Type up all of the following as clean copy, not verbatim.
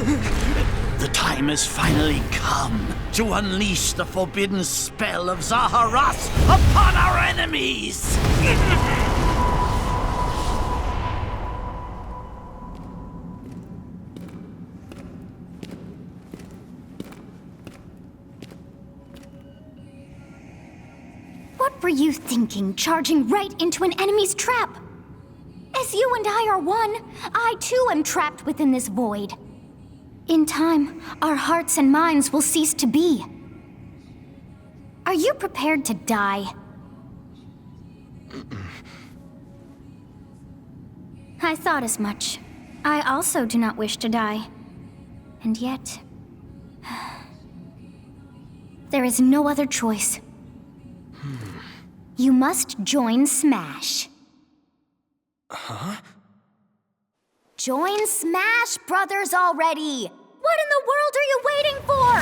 The time has finally come to unleash the forbidden spell of Zaharas upon our enemies! What were you thinking, charging right into an enemy's trap? As you and I are one, I too am trapped within this void. In time, our hearts and minds will cease to be. Are you prepared to die? I thought as much. I also do not wish to die. And yet... there is no other choice. You must join Smash. Huh? Join Smash Brothers already! What in the world are you waiting for?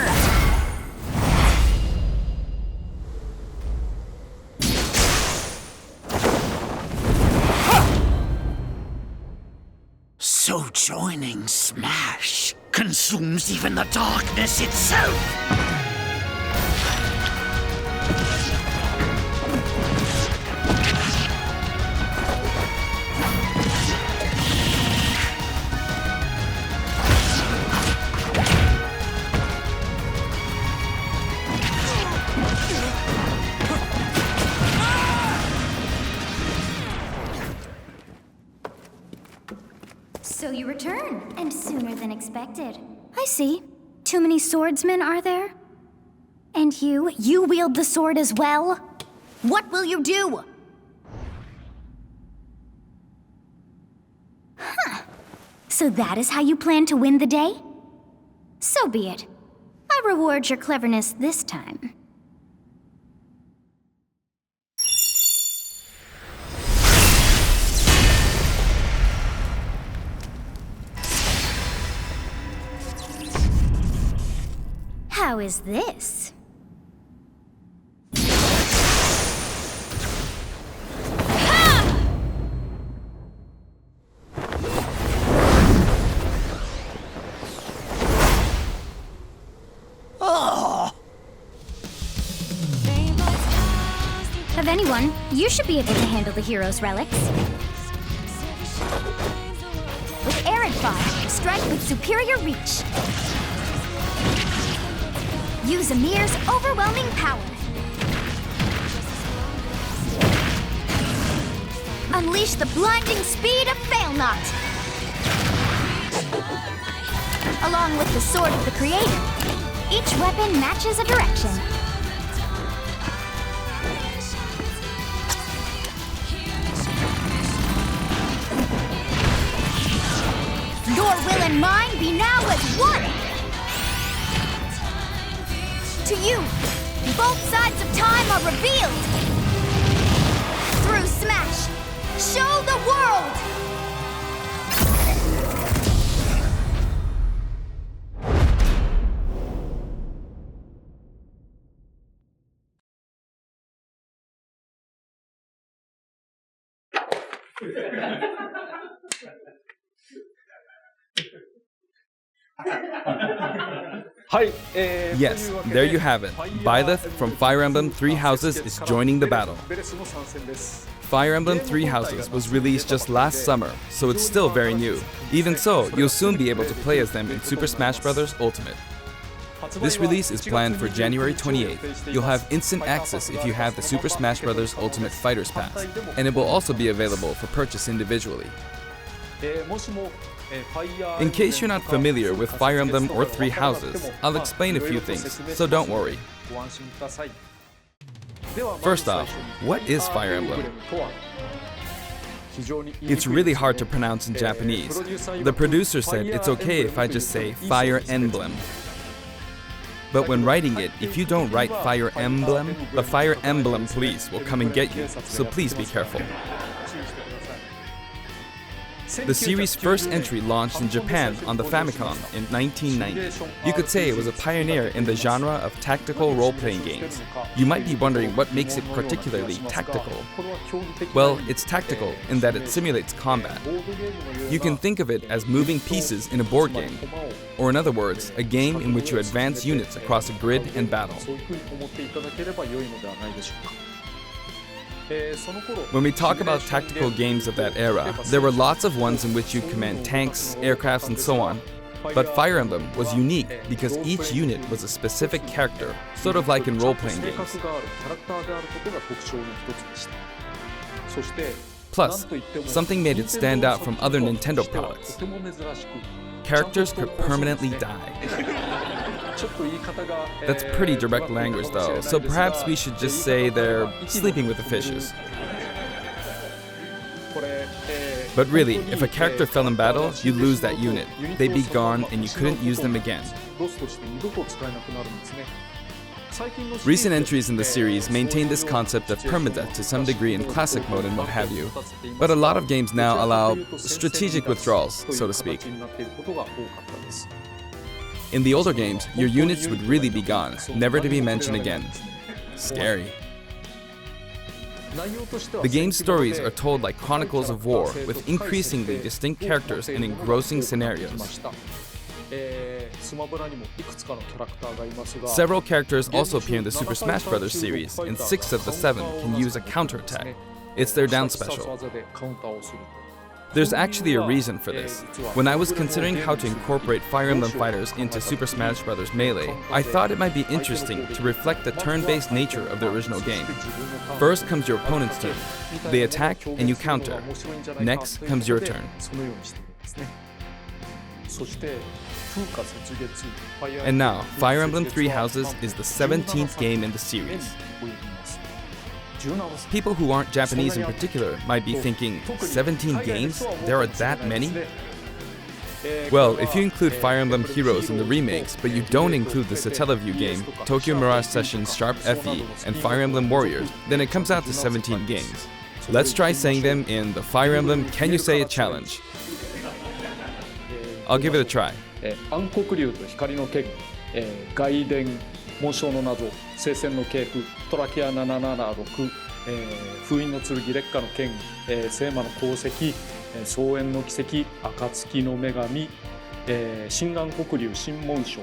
So joining Smash consumes even the darkness itself! So you return, and sooner than expected. I see. Too many swordsmen, are there? And you wield the sword as well? What will you do? Huh. So that is how you plan to win the day? So be it. I reward your cleverness this time. How is this? Of anyone, you should be able to handle the hero's relics. With Arid Fire, strike with superior reach. Use Amir's overwhelming power. Unleash the blinding speed of Failnaught. Along with the Sword of the Creator, each weapon matches a direction. Your will and mine be now as one! To you, both sides of time are revealed! Through Smash, show the world! Yes, there you have it. Byleth from Fire Emblem Three Houses is joining the battle. Fire Emblem Three Houses was released just last summer, so it's still very new. Even so, you'll soon be able to play as them in Super Smash Bros. Ultimate. This release is planned for January 28th. You'll have instant access if you have the Super Smash Bros. Ultimate Fighters Pass, and it will also be available for purchase individually. In case you're not familiar with Fire Emblem or Three Houses, I'll explain a few things, so don't worry. First off, what is Fire Emblem? It's really hard to pronounce in Japanese. The producer said it's okay if I just say Fire Emblem. But when writing it, if you don't write Fire Emblem, the Fire Emblem police will come and get you, so please be careful. The series' first entry launched in Japan on the Famicom in 1990. You could say it was a pioneer in the genre of tactical role-playing games. You might be wondering what makes it particularly tactical. Well, it's tactical in that it simulates combat. You can think of it as moving pieces in a board game, or in other words, a game in which you advance units across a grid and battle. When we talk about tactical games of that era, there were lots of ones in which you command tanks, aircrafts, and so on. But Fire Emblem was unique because each unit was a specific character, sort of like in role-playing games. Plus, something made it stand out from other Nintendo products. Characters could permanently die. That's pretty direct language though, so perhaps we should just say they're sleeping with the fishes. But really, if a character fell in battle, you'd lose that unit. They'd be gone and you couldn't use them again. Recent entries in the series maintain this concept of permadeath to some degree in classic mode and what have you, but a lot of games now allow strategic withdrawals, so to speak. In the older games, your units would really be gone, never to be mentioned again. Scary. The game's stories are told like chronicles of war, with increasingly distinct characters and engrossing scenarios. Several characters also appear in the Super Smash Bros. Series, and 6 of the 7 can use a counterattack. It's their down special. There's actually a reason for this. When I was considering how to incorporate Fire Emblem Fighters into Super Smash Bros. Melee, I thought it might be interesting to reflect the turn-based nature of the original game. First comes your opponent's turn. They attack and you counter. Next comes your turn. And now, Fire Emblem Three Houses is the 17th game in the series. People who aren't Japanese in particular might be thinking, 17 games? There are that many? Well, if you include Fire Emblem Heroes in the remakes, but you don't include the Satellaview game, Tokyo Mirage Sessions Sharp FE, and Fire Emblem Warriors, then it comes out to 17 games. Let's try saying them in the Fire Emblem Can You Say It challenge. I'll give it a try. 暗黒竜と光の剣、外伝、紋章の謎、聖戦の系譜、トラキア776、封印の剣、烈火の剣、聖魔の功績、双縁の奇跡、暁の女神、新暗黒竜、新紋章、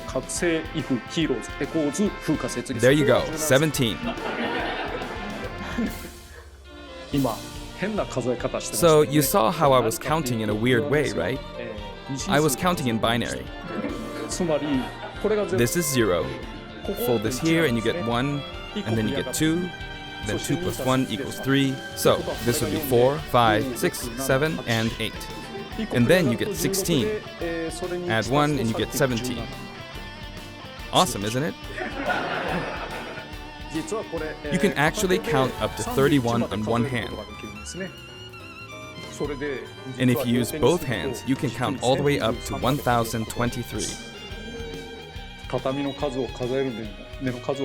覚醒イフ、ヒーローズ、エコーズ、風化雪月。There you go, 17. 今、変な数え方してます。So you saw how I was counting in a weird way, right? I was counting in binary. This is 0. Fold this here and you get 1, and then you get 2, then 2 plus 1 equals 3. So this would be 4, 5, 6, 7, and 8. And then you get 16. Add 1 and you get 17. Awesome, isn't it? You can actually count up to 31 on one hand. And if you use both hands, you can count all the way up to 1023.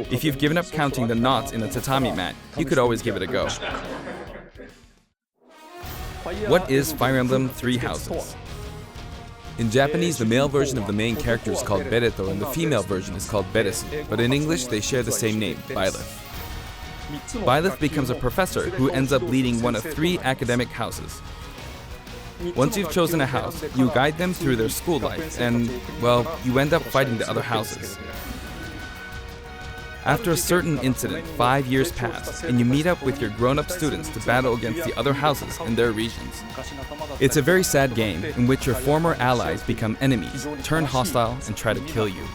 If you've given up counting the knots in a tatami mat, you could always give it a go. What is Fire Emblem Three Houses? In Japanese, the male version of the main character is called Bereto and the female version is called Beresu, but in English they share the same name, Byleth. Byleth becomes a professor who ends up leading one of 3 academic houses. Once you've chosen a house, you guide them through their school life and, well, you end up fighting the other houses. After a certain incident, 5 years pass, and you meet up with your grown-up students to battle against the other houses in their regions. It's a very sad game in which your former allies become enemies, turn hostile, and try to kill you.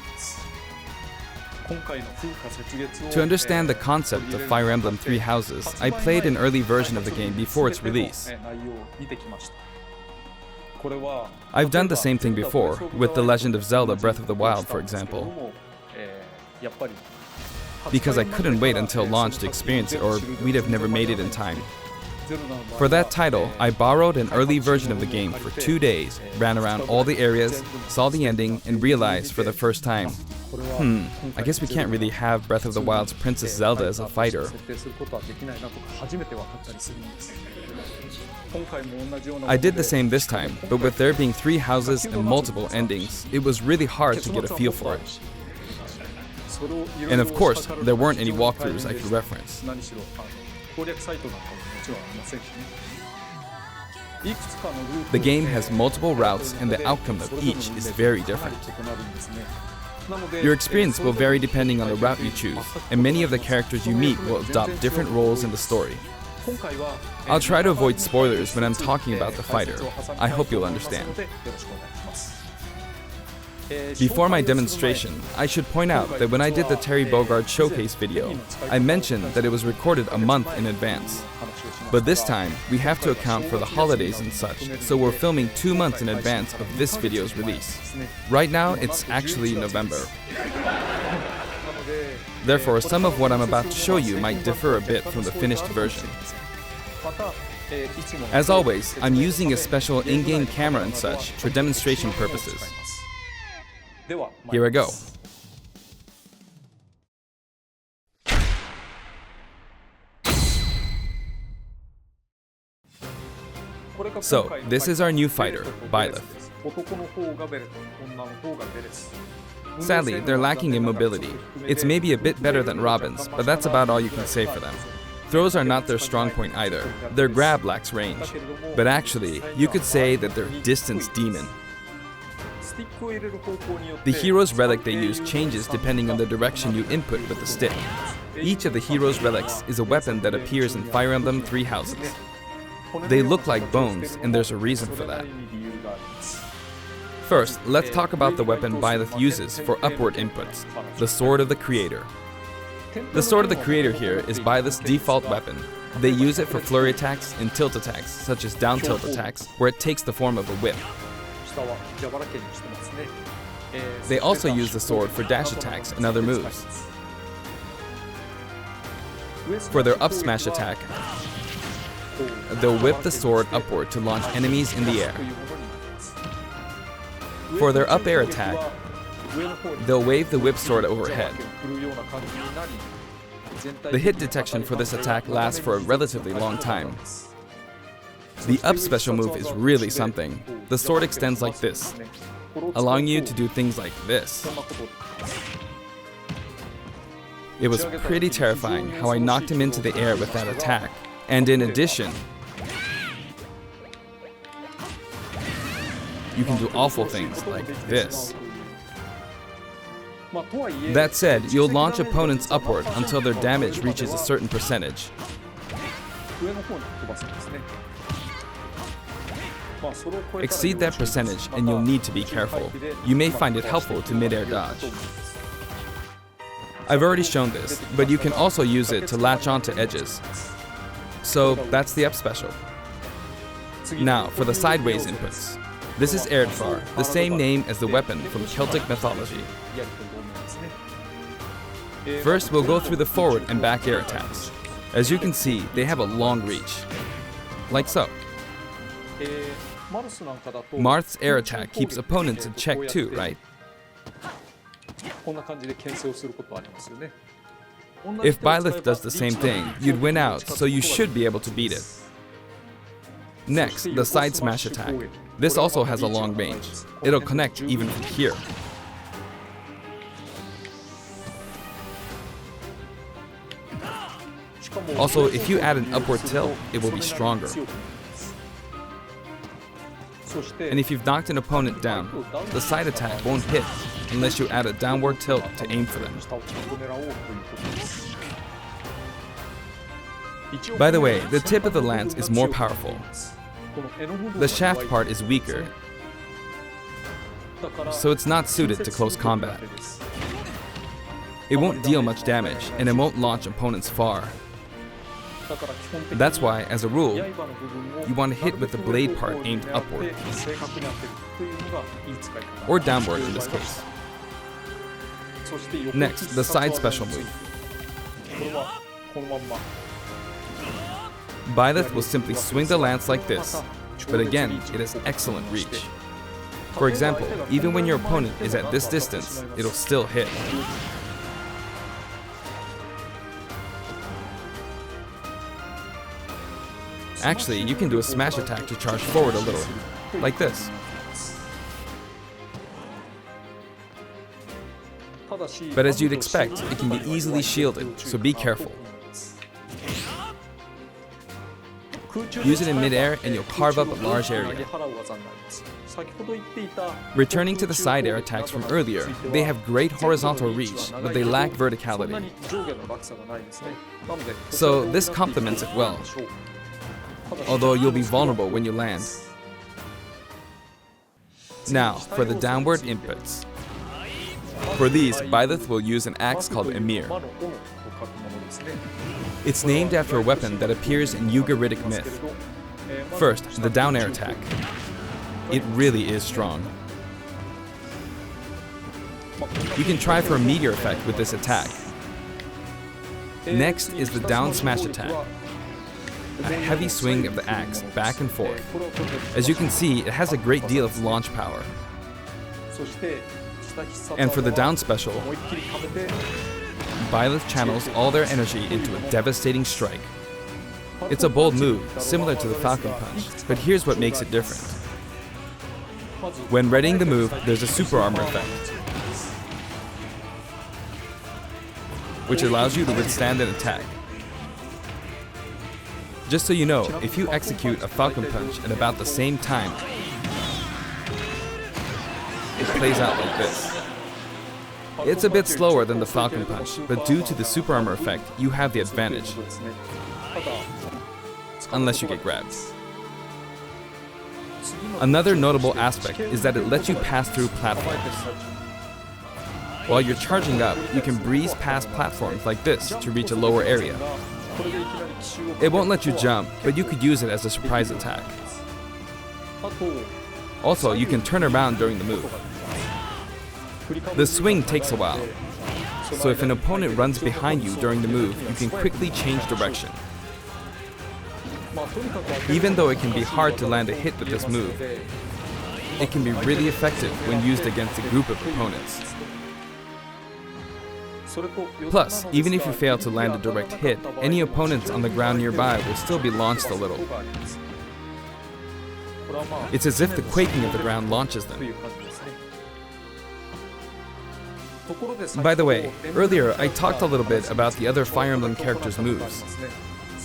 To understand the concept of Fire Emblem Three Houses, I played an early version of the game before its release. I've done the same thing before, with The Legend of Zelda Breath of the Wild, for example. Because I couldn't wait until launch to experience it, or we'd have never made it in time. For that title, I borrowed an early version of the game for 2 days, ran around all the areas, saw the ending, and realized for the first time, I guess we can't really have Breath of the Wild's Princess Zelda as a fighter. I did the same this time, but with there being 3 houses and multiple endings, it was really hard to get a feel for it. And of course, there weren't any walkthroughs I could reference. The game has multiple routes and the outcome of each is very different. Your experience will vary depending on the route you choose, and many of the characters you meet will adopt different roles in the story. I'll try to avoid spoilers when I'm talking about the fighter. I hope you'll understand. Before my demonstration, I should point out that when I did the Terry Bogard showcase video, I mentioned that it was recorded a month in advance. But this time, we have to account for the holidays and such, so we're filming 2 months in advance of this video's release. Right now, it's actually November. Therefore, some of what I'm about to show you might differ a bit from the finished version. As always, I'm using a special in-game camera and such for demonstration purposes. Here I go. So, this is our new fighter, Byleth. Sadly, they're lacking in mobility. It's maybe a bit better than Robin's, but that's about all you can say for them. Throws are not their strong point either. Their grab lacks range. But actually, you could say that they're distance demon. The hero's relic they use changes depending on the direction you input with the stick. Each of the hero's relics is a weapon that appears in Fire Emblem 3 Houses. They look like bones, and there's a reason for that. First, let's talk about the weapon Byleth uses for upward inputs, the Sword of the Creator. The Sword of the Creator here is Byleth's default weapon. They use it for flurry attacks and tilt attacks, such as down tilt attacks, where it takes the form of a whip. They also use the sword for dash attacks and other moves. For their up smash attack, they'll whip the sword upward to launch enemies in the air. For their up air attack, they'll wave the whip sword overhead. The hit detection for this attack lasts for a relatively long time. The up special move is really something. The sword extends like this, allowing you to do things like this. It was pretty terrifying how I knocked him into the air with that attack. And in addition, you can do awful things like this. That said, you'll launch opponents upward until their damage reaches a certain percentage. Exceed that percentage and you'll need to be careful. You may find it helpful to mid-air dodge. I've already shown this, but you can also use it to latch onto edges. So that's the up special. Now for the sideways inputs. This is Erdvar, the same name as the weapon from Celtic mythology. First, we'll go through the forward and back air attacks. As you can see, they have a long reach. Like so. Marth's air attack keeps opponents in check too, right? If Byleth does the same thing, you'd win out, so you should be able to beat it. Next, the side smash attack. This also has a long range. It'll connect even from here. Also, if you add an upward tilt, it will be stronger. And if you've knocked an opponent down, the side attack won't hit unless you add a downward tilt to aim for them. By the way, the tip of the lance is more powerful. The shaft part is weaker, so it's not suited to close combat. It won't deal much damage, and it won't launch opponents far. That's why, as a rule, you want to hit with the blade part aimed upward. Or downward in this case. Next, the side special move. Byleth will simply swing the lance like this, but again, it has excellent reach. For example, even when your opponent is at this distance, it'll still hit. Actually, you can do a smash attack to charge forward a little, like this. But as you'd expect, it can be easily shielded, so be careful. Use it in midair and you'll carve up a large area. Returning to the side air attacks from earlier, they have great horizontal reach, but they lack verticality. So this complements it well, although you'll be vulnerable when you land. Now, for the downward inputs. For these, Byleth will use an axe called Emir. It's named after a weapon that appears in Ugaritic myth. First, the down air attack. It really is strong. You can try for a meteor effect with this attack. Next is the down smash attack. A heavy swing of the axe back and forth. As you can see, it has a great deal of launch power. And for the down special, Byleth channels all their energy into a devastating strike. It's a bold move, similar to the Falcon Punch, but here's what makes it different. When readying the move, there's a super armor effect, which allows you to withstand an attack. Just so you know, if you execute a Falcon Punch at about the same time, it plays out like this. It's a bit slower than the Falcon Punch, but due to the super armor effect, you have the advantage. Unless you get grabbed. Another notable aspect is that it lets you pass through platforms. While you're charging up, you can breeze past platforms like this to reach a lower area. It won't let you jump, but you could use it as a surprise attack. Also, you can turn around during the move. The swing takes a while, so if an opponent runs behind you during the move, you can quickly change direction. Even though it can be hard to land a hit with this move, it can be really effective when used against a group of opponents. Plus, even if you fail to land a direct hit, any opponents on the ground nearby will still be launched a little. It's as if the quaking of the ground launches them. By the way, earlier I talked a little bit about the other Fire Emblem characters' moves.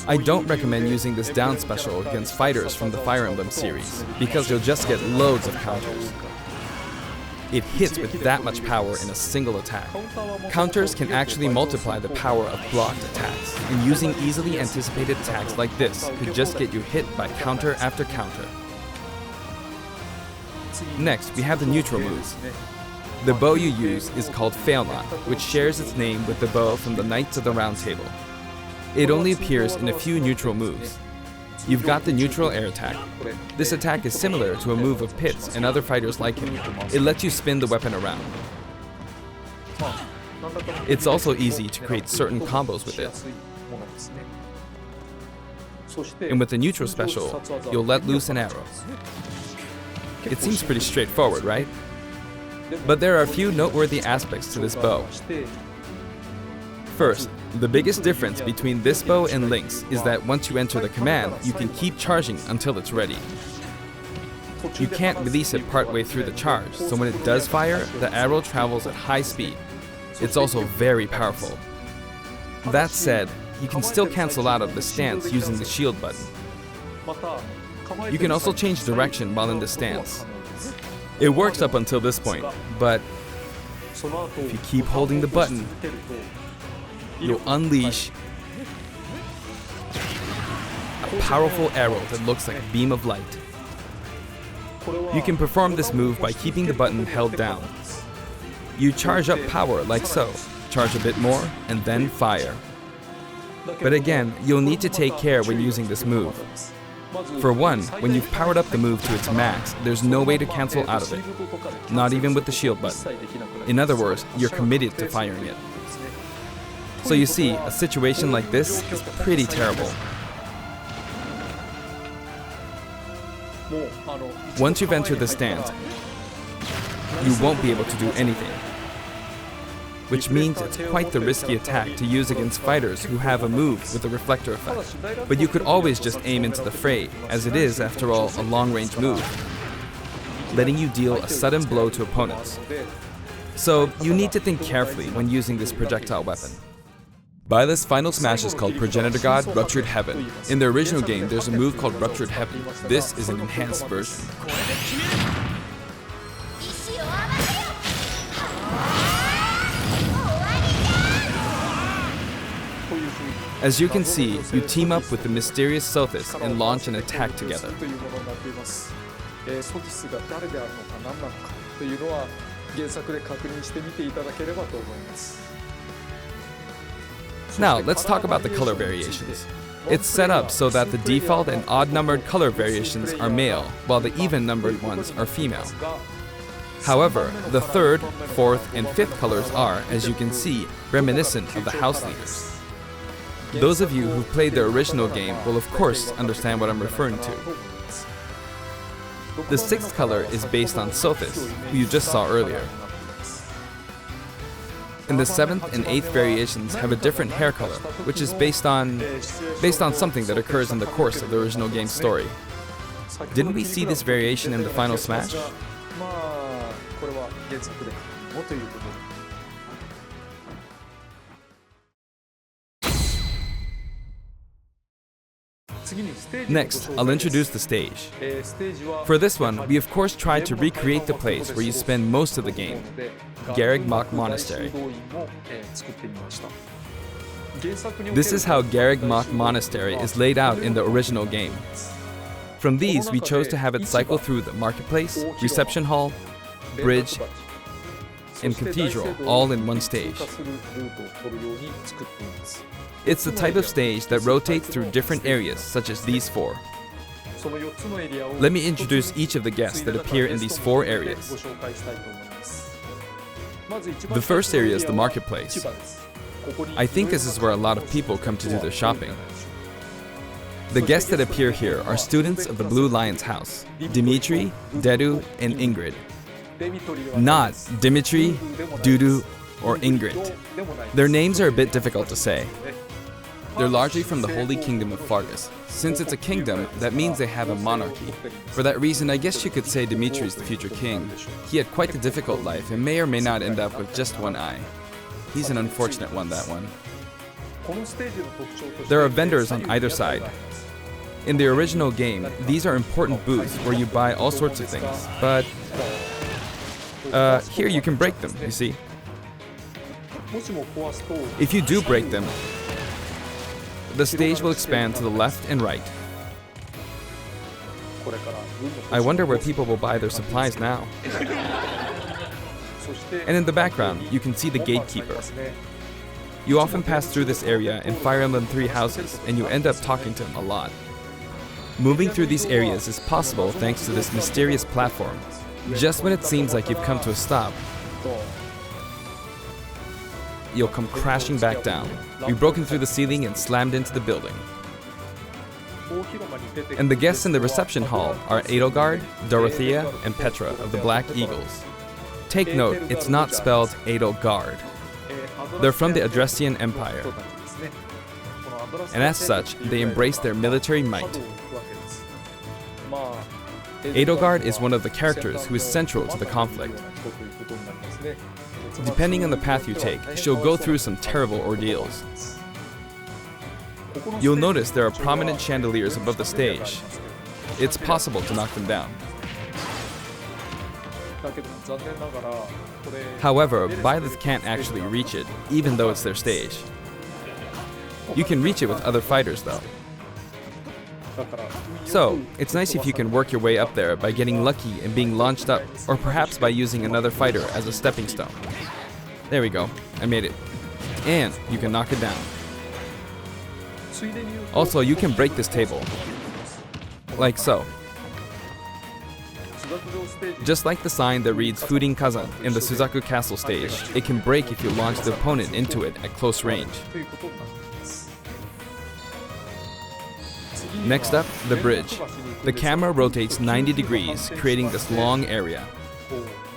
I don't recommend using this down special against fighters from the Fire Emblem series, because you'll just get loads of counters. It hits with that much power in a single attack. Counters can actually multiply the power of blocked attacks, and using easily anticipated attacks like this could just get you hit by counter after counter. Next, we have the neutral moves. The bow you use is called Failnaught, which shares its name with the bow from the Knights of the Round Table. It only appears in a few neutral moves. You've got the neutral air attack. This attack is similar to a move of Pit's and other fighters like him. It lets you spin the weapon around. It's also easy to create certain combos with it. And with the neutral special, you'll let loose an arrow. It seems pretty straightforward, right? But there are a few noteworthy aspects to this bow. First, the biggest difference between this bow and Link's is that once you enter the command, you can keep charging until it's ready. You can't release it partway through the charge, so when it does fire, the arrow travels at high speed. It's also very powerful. That said, you can still cancel out of the stance using the shield button. You can also change direction while in the stance. It works up until this point, but if you keep holding the button, you'll unleash a powerful arrow that looks like a beam of light. You can perform this move by keeping the button held down. You charge up power like so, charge a bit more, and then fire. But again, you'll need to take care when using this move. For one, when you've powered up the move to its max, there's no way to cancel out of it, not even with the shield button. In other words, you're committed to firing it. So you see, a situation like this is pretty terrible. Once you've entered the stance, you won't be able to do anything. which means it's quite the risky attack to use against fighters who have a move with a reflector effect. But you could always just aim into the fray, as it is, after all, a long-range move, letting you deal a sudden blow to opponents. So you need to think carefully when using this projectile weapon. Byleth's final smash is called Progenitor God Ruptured Heaven. In the original game, there's a move called Ruptured Heaven. This is an enhanced version. As you can see, you team up with the mysterious Sothis and launch an attack together. Now, let's talk about the color variations. It's set up so that the default and odd-numbered color variations are male, while the even-numbered ones are female. However, the third, fourth, and fifth colors are, as you can see, reminiscent of the house leaders. Those of you who played the original game will of course understand what I'm referring to. The sixth color is based on Sothis, who you just saw earlier. And the seventh and eighth variations have a different hair color, which is based on something that occurs in the course of the original game's story. Didn't we see this variation in the final smash? Next, I'll introduce the stage. For this one, we of course tried to recreate the place where you spend most of the game, Garreg Mach Monastery. This is how Garreg Mach Monastery is laid out in the original game. From these, we chose to have it cycle through the marketplace, reception hall, bridge, and cathedral all in one stage. It's the type of stage that rotates through different areas, such as these four. Let me introduce each of the guests that appear in these four areas. The first area is the marketplace. I think this is where a lot of people come to do their shopping. The guests that appear here are students of the Blue Lion's house, Dimitri, Dedu, and Ingrid. Not Dimitri, Dudu, or Ingrid. Their names are a bit difficult to say. They're largely from the Holy Kingdom of Faerghus. Since it's a kingdom, that means they have a monarchy. For that reason, I guess you could say Dimitri's the future king. He had quite a difficult life and may or may not end up with just one eye. He's an unfortunate one, that one. There are vendors on either side. In the original game, these are important booths where you buy all sorts of things, but here you can break them, you see. If you do break them, the stage will expand to the left and right. I wonder where people will buy their supplies now. And in the background, you can see the gatekeeper. You often pass through this area in Fire Emblem 3 houses, and you end up talking to him a lot. Moving through these areas is possible thanks to this mysterious platform. Just when it seems like you've come to a stop, you'll come crashing back down. You've broken through the ceiling and slammed into the building. And the guests in the reception hall are Edelgard, Dorothea, and Petra of the Black Eagles. Take note, it's not spelled Edelgard. They're from the Adressian Empire. And as such, they embrace their military might. Edelgard is one of the characters who is central to the conflict. Depending on the path you take, she'll go through some terrible ordeals. You'll notice there are prominent chandeliers above the stage. It's possible to knock them down. However, Byleth can't actually reach it, even though it's their stage. You can reach it with other fighters, though. So, it's nice if you can work your way up there by getting lucky and being launched up, or perhaps by using another fighter as a stepping stone. There we go, I made it. And you can knock it down. Also, you can break this table. Like so. Just like the sign that reads Furin Kazan in the Suzaku Castle stage, it can break if you launch the opponent into it at close range. Next up, the bridge. The camera rotates 90 degrees, creating this long area.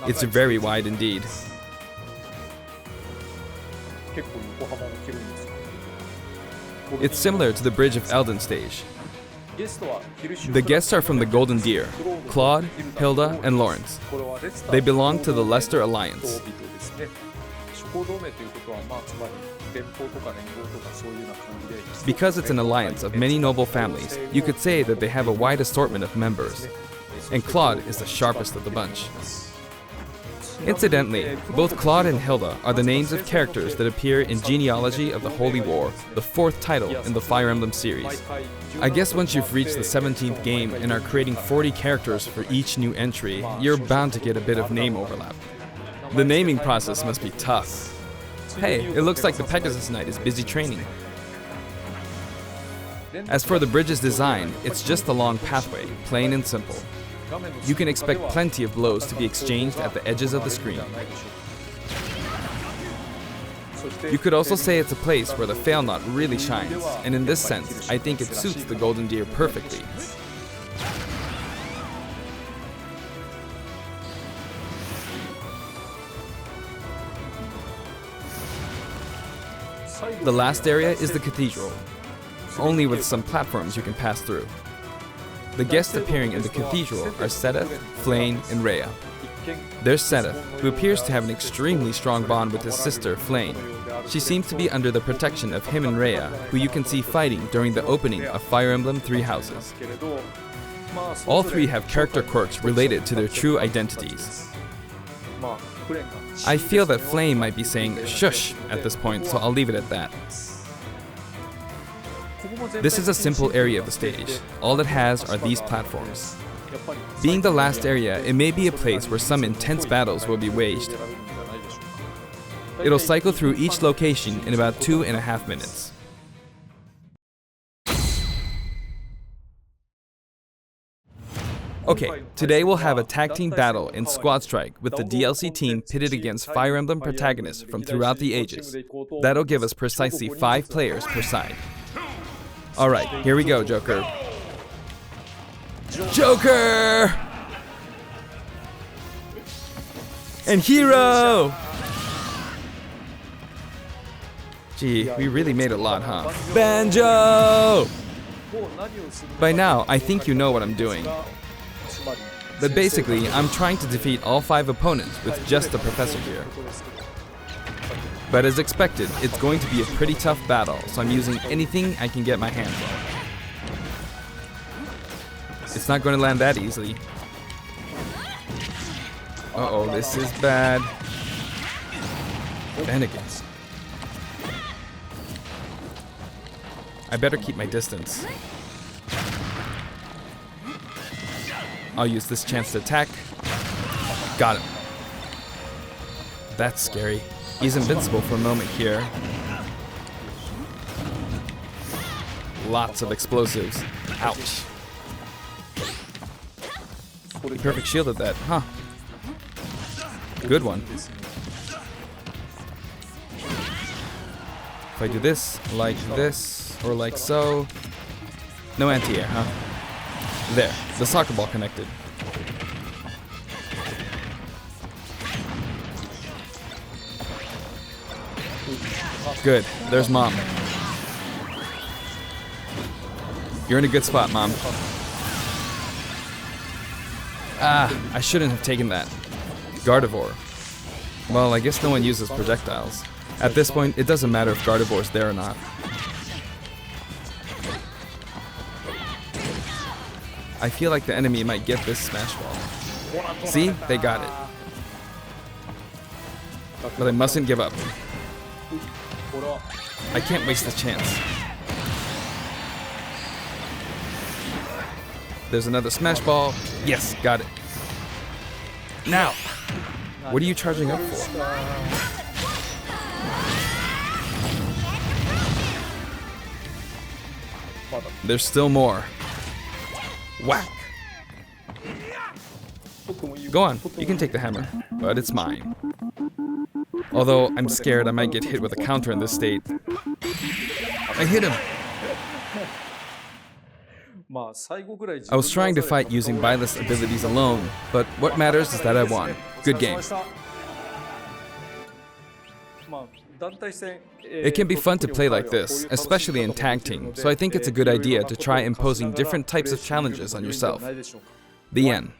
It's very wide indeed. 結構横幅も広いんですよ。 It's similar to the Bridge of Elden stage. ゲストはヒルシュ The guests are from the Golden Deer, Claude, Hilda, and Lawrence. これはレスター They belong to the Leicester 人 Alliance. 々ですね。諸行同盟ということはまあつまり連邦とか連合とかそういうような感じで Because it's an alliance of many noble families, you could say that they have a wide assortment of members. And Claude is the sharpest of the bunch. Incidentally, both Claude and Hilda are the names of characters that appear in Genealogy of the Holy War, the 4th title in the Fire Emblem series. I guess once you've reached the 17th game and are creating 40 characters for each new entry, you're bound to get a bit of name overlap. The naming process must be tough. Hey, it looks like the Pegasus Knight is busy training. As for the bridge's design, it's just a long pathway, plain and simple. You can expect plenty of blows to be exchanged at the edges of the screen. You could also say it's a place where the Fail Knot really shines, and in this sense, I think it suits the Golden Deer perfectly. The last area is the cathedral, only with some platforms you can pass through. The guests appearing in the cathedral are Sedith, Flayn, and Rhea. There's Sedith, who appears to have an extremely strong bond with his sister, Flayn. She seems to be under the protection of him and Rhea, who you can see fighting during the opening of Fire Emblem Three Houses. All three have character quirks related to their true identities. I feel that Flayn might be saying shush at this point, so I'll leave it at that. This is a simple area of the stage. All it has are these platforms. Being the last area, it may be a place where some intense battles will be waged. It'll cycle through each location in about 2.5 minutes. Okay, today we'll have a tag team battle in Squad Strike with the DLC team pitted against Fire Emblem protagonists from throughout the ages. That'll give us precisely 5 players per side. Alright, here we go, Joker. Joker! And Hero! Gee, we really made a lot, huh? Banjo! By now, I think you know what I'm doing. But basically, I'm trying to defeat all 5 opponents with just the Professor here. But as expected, it's going to be a pretty tough battle, so I'm using anything I can get my hands on. It's not going to land that easily. Uh-oh, this is bad. Bennigan. I better keep my distance. I'll use this chance to attack. Got him. That's scary. He's invincible for a moment here. Lots of explosives. Ouch. He perfect shielded that, huh? Good one. If I do this, or like so. No anti-air, huh? There, the soccer ball connected. Good, there's Mom. You're in a good spot, Mom. Ah, I shouldn't have taken that. Gardevoir. Well, I guess no one uses projectiles. At this point, it doesn't matter if Gardevoir's there or not. I feel like the enemy might get this Smash Ball. See? They got it. But they mustn't give up. I can't waste this chance. There's another Smash Ball. Yes, got it. Now! What are you charging up for? There's still more. Whack! Go on, you can take the hammer, but it's mine. Although I'm scared I might get hit with a counter in this state. I hit him! I was trying to fight using Byleth's abilities alone, but what matters is that I won. Good game. It can be fun to play like this, especially in tag team, so I think it's a good idea to try imposing different types of challenges on yourself. The end.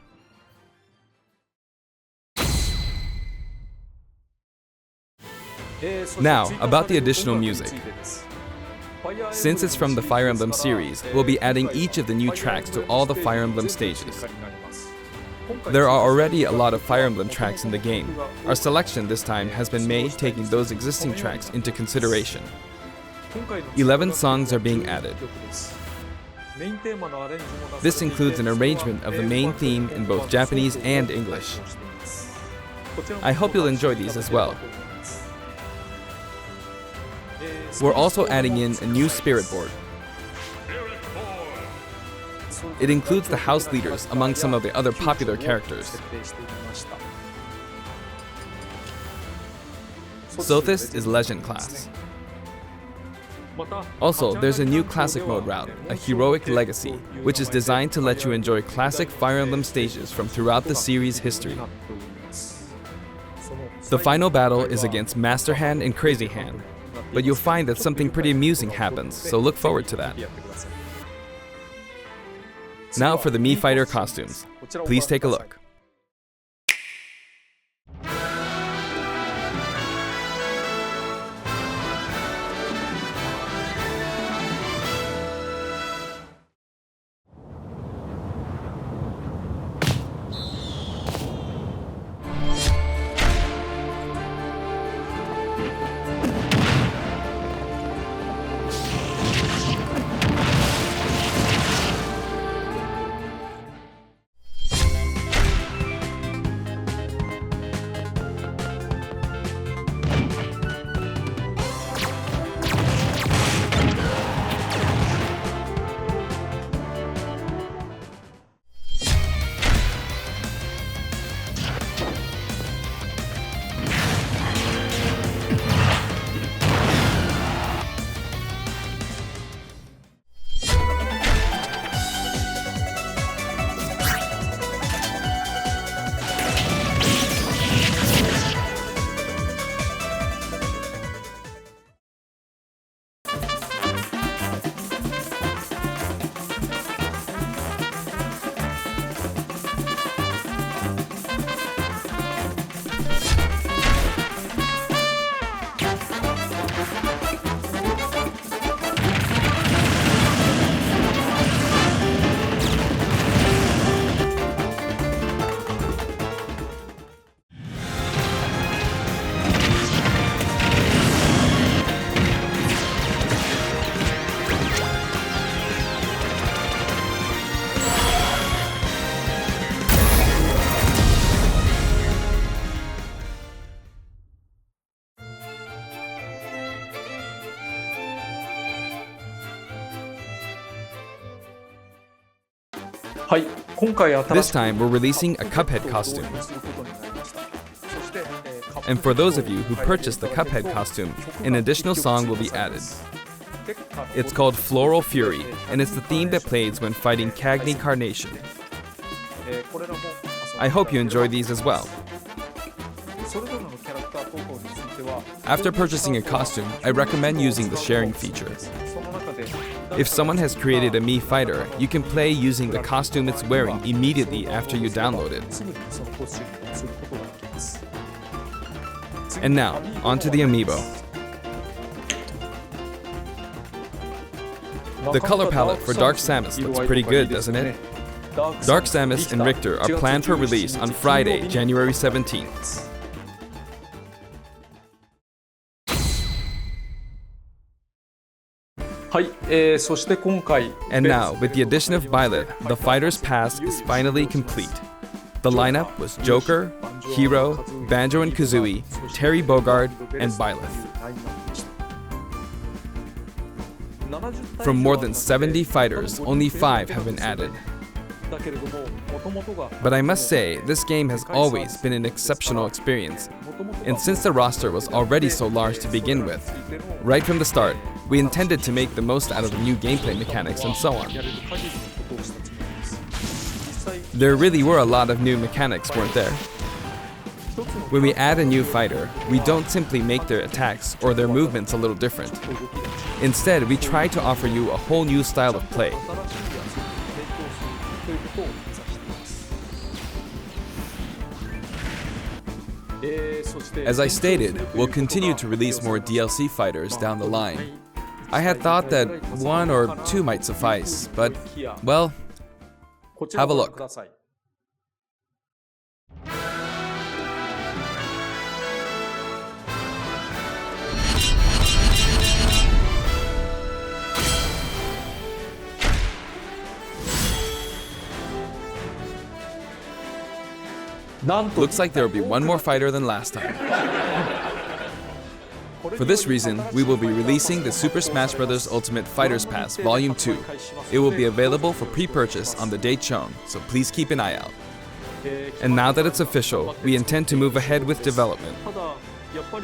Now, about the additional music. Since it's from the Fire Emblem series, we'll be adding each of the new tracks to all the Fire Emblem stages. There are already a lot of Fire Emblem tracks in the game. Our selection this time has been made taking those existing tracks into consideration. 11 songs are being added. This includes an arrangement of the main theme in both Japanese and English. I hope you'll enjoy these as well. We're also adding in a new spirit board. It includes the house leaders among some of the other popular characters. Sothis is Legend class. Also, there's a new classic mode route, a Heroic Legacy, which is designed to let you enjoy classic Fire Emblem stages from throughout the series' history. The final battle is against Master Hand and Crazy Hand, but you'll find that something pretty amusing happens, so look forward to that. Now for the Mii Fighter costumes. Please take a look. This time, we're releasing a Cuphead costume. And for those of you who purchased the Cuphead costume, an additional song will be added. It's called Floral Fury, and it's the theme that plays when fighting Cagney Carnation. I hope you enjoy these as well. After purchasing a costume, I recommend using the sharing feature. If someone has created a Mii Fighter, you can play using the costume it's wearing immediately after you download it. And now, onto the amiibo. The color palette for Dark Samus looks pretty good, doesn't it? Dark Samus and Richter are planned for release on Friday, January 17th. And now, with the addition of Byleth, the Fighter's Pass is finally complete. The lineup was Joker, Hero, Banjo and Kazooie, Terry Bogard, and Byleth. From more than 70 fighters, only 5 have been added. But I must say, this game has always been an exceptional experience. And since the roster was already so large to begin with, right from the start, we intended to make the most out of the new gameplay mechanics and so on. There really were a lot of new mechanics, weren't there? When we add a new fighter, we don't simply make their attacks or their movements a little different. Instead, we try to offer you a whole new style of play. As I stated, we'll continue to release more DLC fighters down the line. I had thought that 1 or 2 might suffice, but, well, have a look. Looks like there will be one more fighter than last time. For this reason, we will be releasing the Super Smash Bros. Ultimate Fighters Pass Volume 2. It will be available for pre-purchase on the date shown, so please keep an eye out. And now that it's official, we intend to move ahead with development.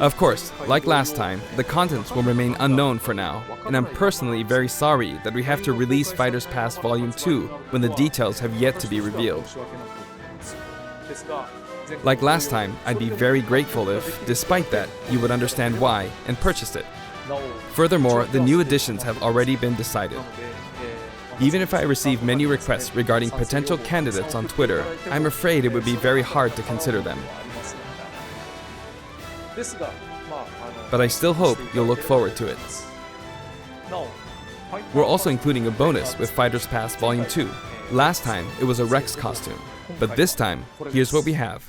Of course, like last time, the contents will remain unknown for now, and I'm personally very sorry that we have to release Fighters Pass Volume 2 when the details have yet to be revealed. Like last time, I'd be very grateful if, despite that, you would understand why and purchase it. Furthermore, the new additions have already been decided. Even if I receive many requests regarding potential candidates on Twitter, I'm afraid it would be very hard to consider them. But I still hope you'll look forward to it. We're also including a bonus with Fighters Pass Volume 2. Last time, it was a Rex costume, but this time, here's what we have.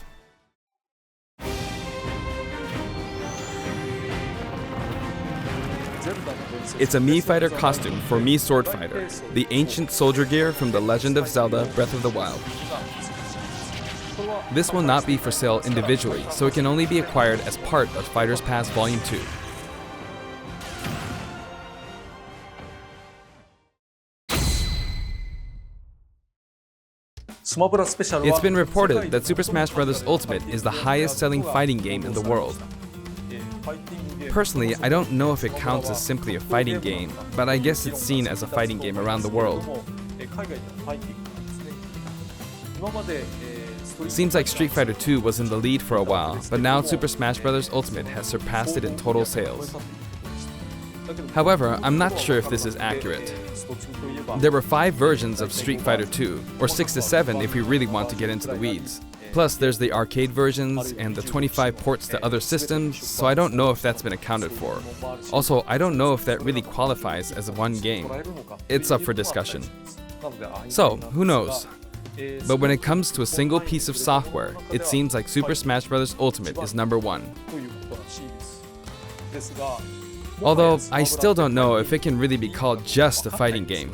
It's a Mii Fighter costume for Mii Sword Fighter, the ancient soldier gear from The Legend of Zelda Breath of the Wild. This will not be for sale individually, so it can only be acquired as part of Fighters Pass Volume 2. It's been reported that Super Smash Bros. Ultimate is the highest-selling fighting game in the world. Personally, I don't know if it counts as simply a fighting game, but I guess it's seen as a fighting game around the world. Seems like Street Fighter II was in the lead for a while, but now Super Smash Bros. Ultimate has surpassed it in total sales. However, I'm not sure if this is accurate. There were 5 versions of Street Fighter II, or 6 to 7 if we really want to get into the weeds. Plus, there's the arcade versions and the 25 ports to other systems, so I don't know if that's been accounted for. Also, I don't know if that really qualifies as one game. It's up for discussion. So, who knows? But when it comes to a single piece of software, it seems like Super Smash Bros. Ultimate is number 1. Although, I still don't know if it can really be called just a fighting game.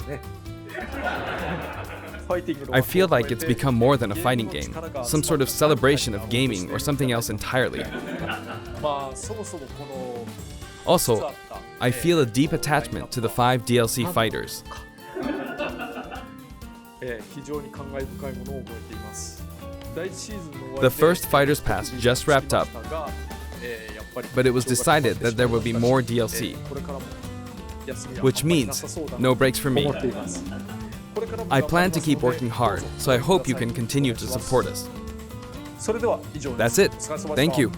I feel like it's become more than a fighting game, some sort of celebration of gaming or something else entirely. Also, I feel a deep attachment to the 5 DLC fighters. The first Fighters Pass just wrapped up, but it was decided that there will be more DLC, which means no breaks for me. I plan to keep working hard, so I hope you can continue to support us. That's it. Thank you.